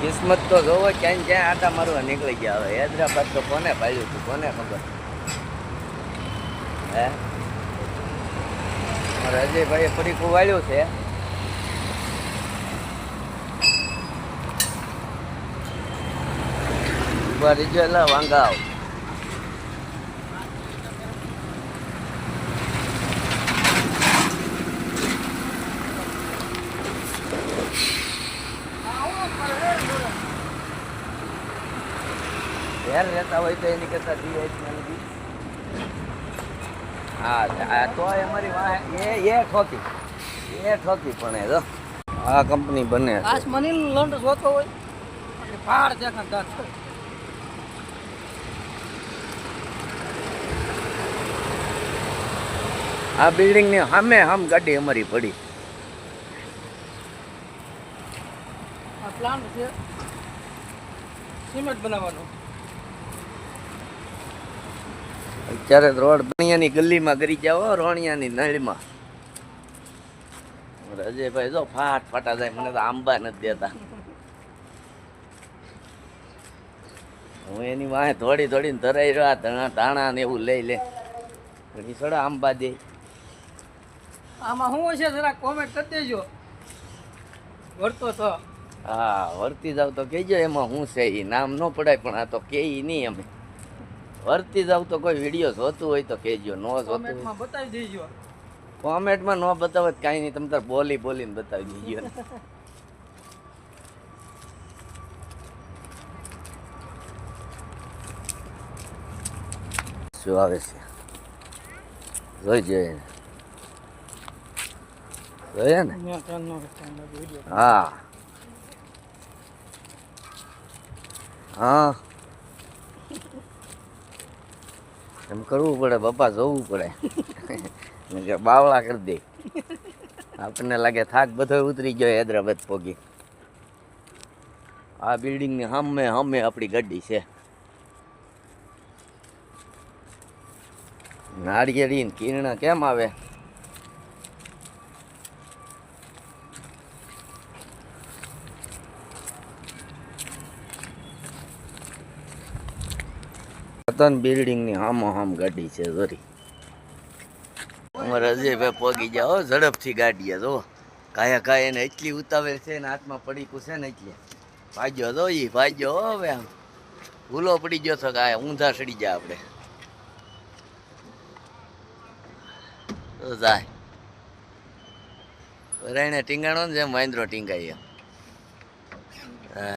કિસ્મત તો જોવો ક્યાંય ક્યાં આટા મારવા નીકળી ગયા હવે. હૈદરાબાદ તો કોને પાડ્યું હતું, કોને ખબર. હે મારા અજયભાઈએ ફરીકું વાળ્યું છે. ઉભા રીજો એટલે વાંગાવ. ઘેર રહેતા હોય તો એની કરતા હા તો અમારી વાહ એ ઠોકી પણ એ જો આ કંપની બને આસમાની લંડ જોતો હોય એટલે પહાડ દેખાતા છે. આ બિલ્ડિંગ ની સામે ગાડી અમારી પડી. આ પ્લાન્ટ છે સિમેન્ટ બનાવવાનો. અત્યારે રોડ રણિયાની ગલીમાં કરી જાઓ, રણિયાની નળીમાં. અજયભાઈ જો ફાટા જાય, મને તો આંબા નથી દેતા. હું એની વાંહે થોડીને ધરાઈ રહ્યો, ધાણા ને એવું લઈ લે થોડા આંબા દે. આમાં શું છે જરા કોમેન્ટ કરી દેજો. વર્તો તો હા વર્તી જાવ તો કહેજો એમાં શું છે. એ નામ ન પડાય પણ આ તો કે નહીં. અમે વર્તી જાવ તો કોઈ વિડીયો જોતું હોય તો કહેજો. ન જોતું કોમેન્ટમાં બતાવી દેજો. કોમેન્ટમાં ન બતાવે કાંઈ નહીં, તમે તાર બોલીને બતાવી દેજો. શું આવે છે જોઈ જોઈએ ને. હા એમ કરવું પડે બાપા, જોવું પડે. બાવળા કરી દે. આપણને લાગે થાક બધો ઉતરી ગયો હૈદરાબાદ પોગી. આ બિલ્ડિંગની સામે આપણી ગાડી છે. નાળિયેરી ને કિરણા કેમ આવે? બિલ્ડિંગ ની હામ ગાડી છે. જોરી અમારે અજયભાઈ પોગી જાઓ ઝડપથી ગાડીએ. જો કાયા એને એટલી ઉતાવેલ છે ને હાથમાં પડી પૂછે ને એટલે ભાગ્યો જો ઈ ભાગ્યો. હવે આમ ભૂલો પડી ગયો છો કે ઊંધા સડી જાય આપણે તો જાય. રાયણે ટીંગાણો ને જેમ વાંદરો ટીંગાય.